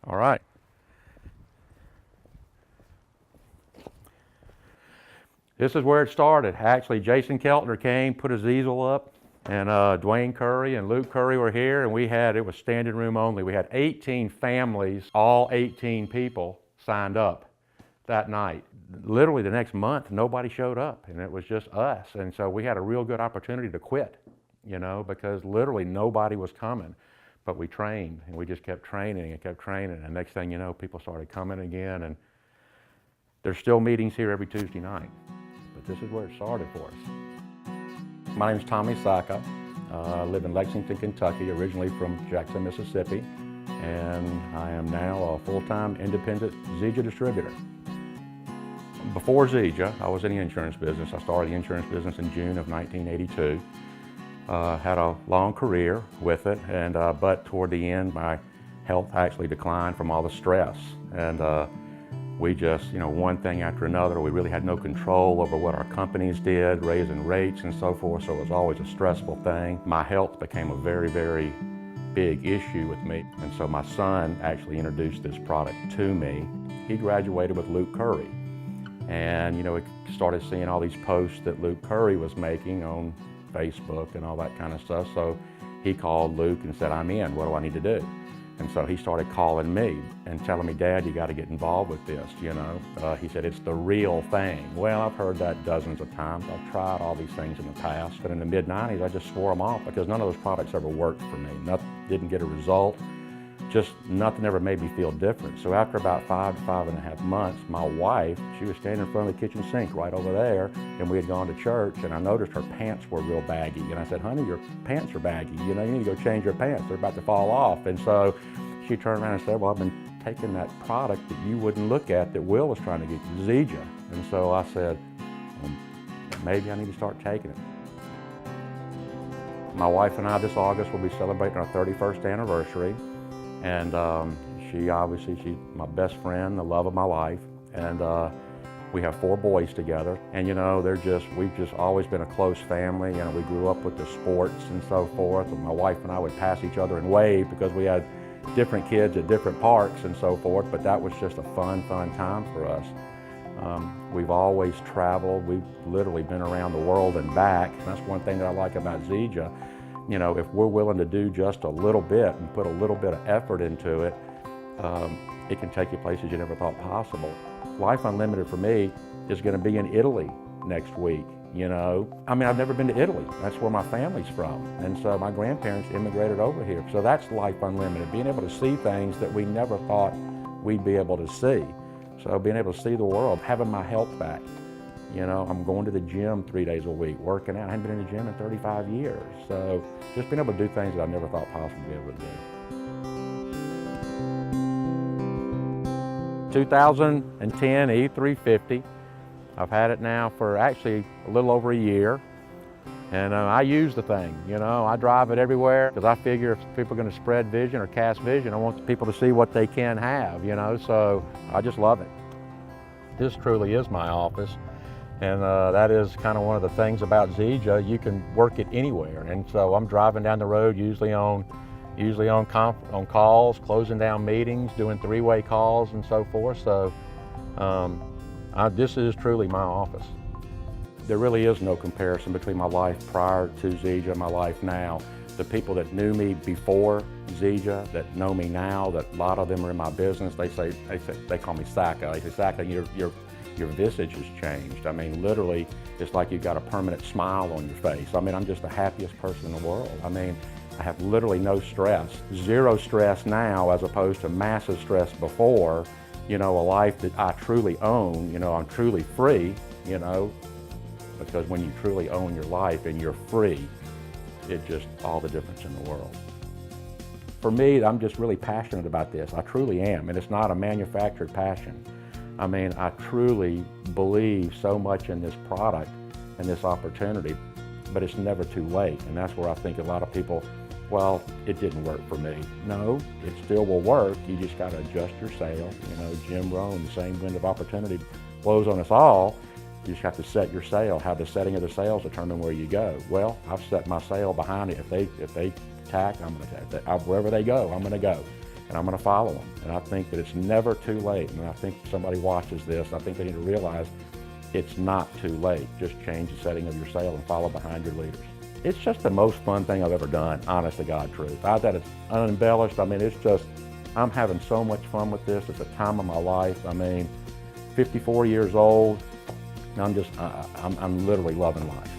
All right. This is where it started. Actually, Jason Keltner came, put his easel up, and Dwayne Curry and Luke Curry were here, and it was standing room only. We had 18 families, all 18 people signed up that night. Literally the next month, nobody showed up, and it was just us. And so we had a real good opportunity to quit, because literally nobody was coming. But we trained, and we just kept training and kept training, and next thing you know, people started coming again, and there's still meetings here every Tuesday night. But this is where it started for us. My name's Tommy Sacca. I live in Lexington, Kentucky, originally from Jackson, Mississippi, and I am now a full-time independent Zija distributor. Before Zija, I was in the insurance business. I started the insurance business in June of 1982. Had a long career with it, and but toward the end, my health actually declined from all the stress. And we just, one thing after another, we really had no control over what our companies did, raising rates and so forth, so it was always a stressful thing. My health became a very, very big issue with me, and so my son actually introduced this product to me. He graduated with Luke Curry, and we started seeing all these posts that Luke Curry was making on Facebook and all that kind of stuff, so he called Luke and said, "I'm in, what do I need to do?" And so he started calling me and telling me, "Dad, you got to get involved with this, He said, "It's the real thing." Well, I've heard that dozens of times. I've tried all these things in the past, but in the mid-90s, I just swore them off because none of those products ever worked for me. Nothing, didn't get a result. Just nothing ever made me feel different. So after about 5 to 5.5 months, my wife, she was standing in front of the kitchen sink right over there, and we had gone to church, and I noticed her pants were real baggy. And I said, "Honey, your pants are baggy. You need to go change your pants. They're about to fall off." And so she turned around and said, "Well, I've been taking that product that you wouldn't look at that Will was trying to get you, Zija." And so I said, "Well, maybe I need to start taking it." My wife and I this August will be celebrating our 31st anniversary. And she's my best friend, the love of my life. And we have 4 boys together. And we've just always been a close family. We grew up with the sports and so forth. And my wife and I would pass each other and wave because we had different kids at different parks and so forth. But that was just a fun time for us. We've always traveled. We've literally been around the world and back. And that's one thing that I like about Zija. If we're willing to do just a little bit and put a little bit of effort into it, it can take you places you never thought possible. Life Unlimited for me is going to be in Italy next week, I've never been to Italy. That's where my family's from. And so my grandparents immigrated over here. So that's Life Unlimited, being able to see things that we never thought we'd be able to see. So being able to see the world, having my health back. I'm going to the gym 3 days a week, working out. I haven't been in the gym in 35 years. So just being able to do things that I never thought possible to be able to do. 2010 E350. I've had it now for actually a little over a year. And I use the thing, I drive it everywhere because I figure if people are going to spread vision or cast vision, I want people to see what they can have, so I just love it. This truly is my office. And that is kind of one of the things about Zija. You can work it anywhere. And so I'm driving down the road, usually on calls, closing down meetings, doing 3-way calls and so forth. So this is truly my office. There really is no comparison between my life prior to Zija and my life now. The people that knew me before Zija, that know me now, that a lot of them are in my business, they call me Sacca. They say, "Sacca, your visage has changed." Literally, it's like you've got a permanent smile on your face. I'm just the happiest person in the world. I have literally no stress, 0 stress now as opposed to massive stress before. A life that I truly own, I'm truly free, because when you truly own your life and you're free, it's just all the difference in the world. For me, I'm just really passionate about this. I truly am, and it's not a manufactured passion. I truly believe so much in this product and this opportunity, but it's never too late. And that's where I think a lot of people, well, it didn't work for me. No, it still will work. You just got to adjust your sail. Jim Rohn, the same wind of opportunity blows on us all. You just have to set your sail. How the setting of the sails determine where you go. Well, I've set my sail behind it. If they tack, I'm going to tack. Wherever they go, I'm going to go. and I'm going to follow them. And I think that it's never too late. And I think if somebody watches this, I think they need to realize it's not too late. Just change the setting of your sail and follow behind your leaders. It's just the most fun thing I've ever done, honest to God truth. That it's unembellished. I mean, it's just, I'm having so much fun with this. It's a time of my life. I mean, 54 years old. I'm literally loving life.